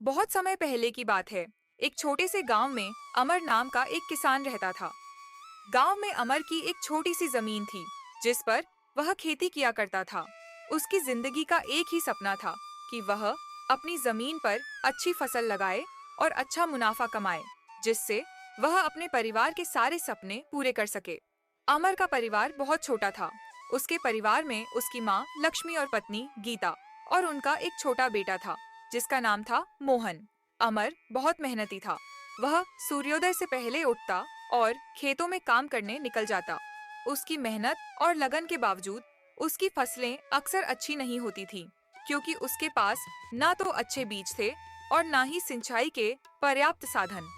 बहुत समय पहले की बात है। एक छोटे से गांव में अमर नाम का एक किसान रहता था। गांव में अमर की एक छोटी सी जमीन थी, जिस पर वह खेती किया करता था। उसकी जिंदगी का एक ही सपना था कि वह अपनी जमीन पर अच्छी फसल लगाए और अच्छा मुनाफा कमाए, जिससे वह अपने परिवार के सारे सपने पूरे कर सके। अमर का परिवार बहुत छोटा था। उसके परिवार में उसकी माँ लक्ष्मी और पत्नी गीता और उनका एक छोटा बेटा था, जिसका नाम था मोहन। अमर बहुत मेहनती था। वह सूर्योदय से पहले उठता और खेतों में काम करने निकल जाता। उसकी मेहनत और लगन के बावजूद उसकी फसलें अक्सर अच्छी नहीं होती थीं, क्योंकि उसके पास ना तो अच्छे बीज थे और ना ही सिंचाई के पर्याप्त साधन।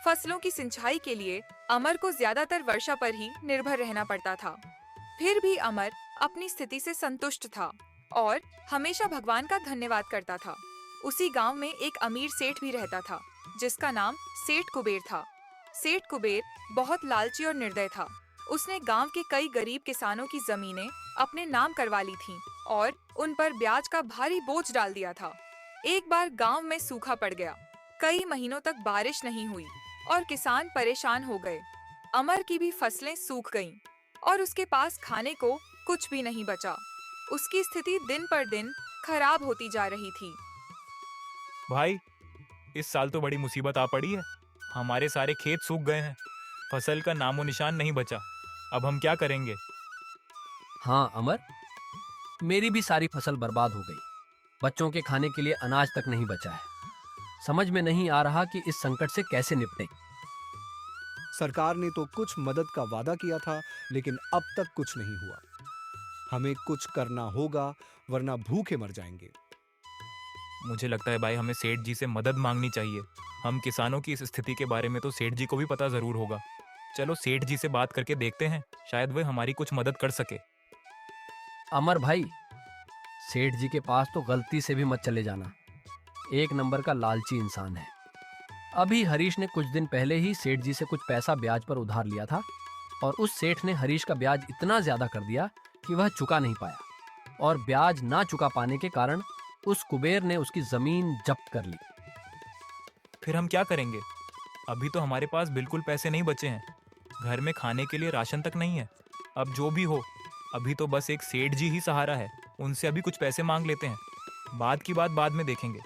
फसलों की सिंचाई के लिए अमर को ज्यादातर वर्षा पर ही निर्भर रहना पड़ता था। फिर भी अमर अपनी स्थिति से संतुष्ट था और हमेशा भगवान का धन्यवाद करता था। उसी गांव में एक अमीर सेठ भी रहता था, जिसका नाम सेठ कुबेर था। सेठ कुबेर बहुत लालची और निर्दय था। उसने गांव के कई गरीब किसानों की जमीनें अपने नाम करवा ली थीं और उन पर ब्याज का भारी बोझ डाल दिया था। एक बार गांव में सूखा पड़ गया। कई महीनों तक बारिश नहीं हुई और किसान परेशान हो गए। अमर की भी फसलें सूख गईं और उसके पास खाने को कुछ भी नहीं बचा। उसकी स्थिति दिन पर दिन खराब होती जा रही थी। भाई, इस साल तो बड़ी मुसीबत आ पड़ी है। हमारे सारे खेत सूख गए हैं। फसल का नामो निशान नहीं बचा। अब हम क्या करेंगे? हाँ अमर, मेरी भी सारी फसल बर्बाद हो गई। बच्चों के खाने के लिए अनाज तक नहीं बचा है। समझ में नहीं आ रहा कि इस संकट से कैसे निपटें। सरकार ने तो कुछ मदद का वादा किया था, लेकिन अब तक कुछ नहीं हुआ। हमें कुछ करना होगा, वरना भूखे मर जाएंगे। मुझे लगता है भाई, हमें सेठ जी से मदद मांगनी चाहिए। हम किसानों की इस स्थिति के बारे में तो सेठ जी को भी पता जरूर होगा। चलो सेठ जी से बात करके देखते हैं, शायद वे हमारी कुछ मदद कर सके। अमर भाई, सेठ जी के पास तो गलती से भी मत चले जाना। एक नंबर का लालची इंसान है। अभी हरीश ने कुछ दिन पहले ही सेठ जी से कुछ पैसा ब्याज पर उधार लिया था और उस सेठ ने हरीश का ब्याज इतना ज्यादा कर दिया कि वह चुका नहीं पाया और ब्याज ना चुका पाने के कारण उस कुबेर ने उसकी जमीन जब्त कर ली। फिर हम क्या करेंगे? अभी तो हमारे पास बिल्कुल पैसे नहीं बचे हैं। घर में खाने के लिए राशन तक नहीं है। अब जो भी हो, अभी तो बस एक सेठ जी ही सहारा है। उनसे अभी कुछ पैसे मांग लेते हैं। बाद की बात बाद में देखेंगे।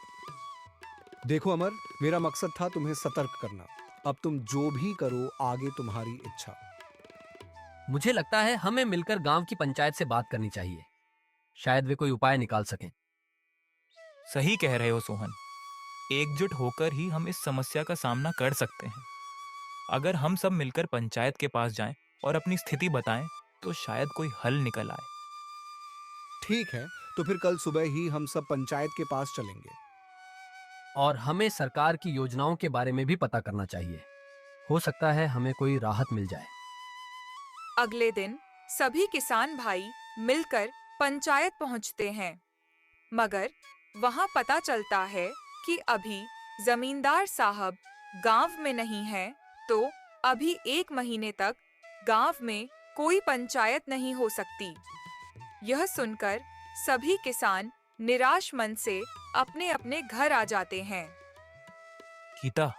देखो अमर, मेरा मकसद था तुम्हें सतर्क करना। अब तुम जो भी करो, आगे तुम्हारी इच्छा। मुझे लगता है हमें मिलकर गांव की पंचायत से बात करनी चाहिए। शायद वे कोई उपाय निकाल सकें। सही कह रहे हो सोहन। एकजुट होकर ही हम इस समस्या का सामना कर सकते हैं। अगर हम सब मिलकर पंचायत के पास जाएं और अपनी स्थिति बताएं, तो शायद कोई हल निकल आए। ठीक है, तो फिर कल सुबह ही हम सब पंचायत के पास चलेंगे। और हमें सरकार की योजनाओं के बारे में भी पता करना चाहिए। हो सकता है हमें कोई राहत मिल जाए। अगले दिन सभी किसान भाई मिलकर पंचायत पहुंचते हैं, मगर वहां पता चलता है कि अभी जमींदार साहब गांव में नहीं है, तो अभी 1 महीने तक गांव में कोई पंचायत नहीं हो सकती। यह सुनकर सभी किसान निराश मन से अपने अपने घर आ जाते हैं। गीता,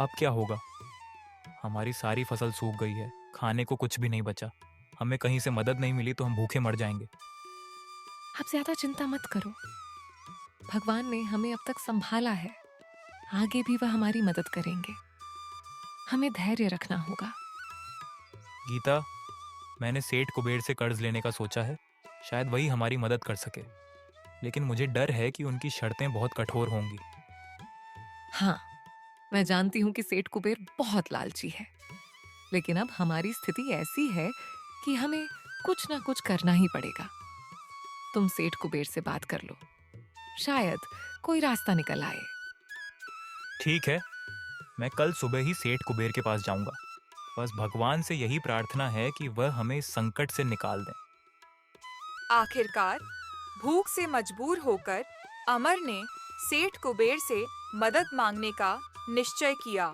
अब क्या होगा? हमारी सारी फसल सूख गई है। खाने को कुछ भी नहीं बचा। हमें कहीं से मदद नहीं मिली तो हम भूखे मर जाएंगे। आप ज्यादा चिंता मत करो। भगवान ने हमें अब तक संभाला है। आगे भी वह हमारी मदद करेंगे। हमें धैर्य रखना होगा। गीता, मैंने सेठ कुबेर से कर्ज लेने का सोचा है। शायद वही हमारी मदद कर सके, लेकिन मुझे डर है कि उनकी शर्तें बहुत कठोर होंगी। हाँ, मैं जानती हूँ कि सेठ कुबेर बहुत लालची है, लेकिन अब हमारी स्थिति ऐसी है कि हमें कुछ ना कुछ करना ही पड़ेगा। तुम सेठ कुबेर से बात कर लो, शायद कोई रास्ता निकल आए। ठीक है, मैं कल सुबह ही सेठ कुबेर के पास जाऊंगा। बस भगवान से यही प्रार्थना है कि वह हमें इस संकट से निकाल दें। आखिरकार भूख से मजबूर होकर अमर ने सेठ कुबेर से मदद मांगने का निश्चय किया।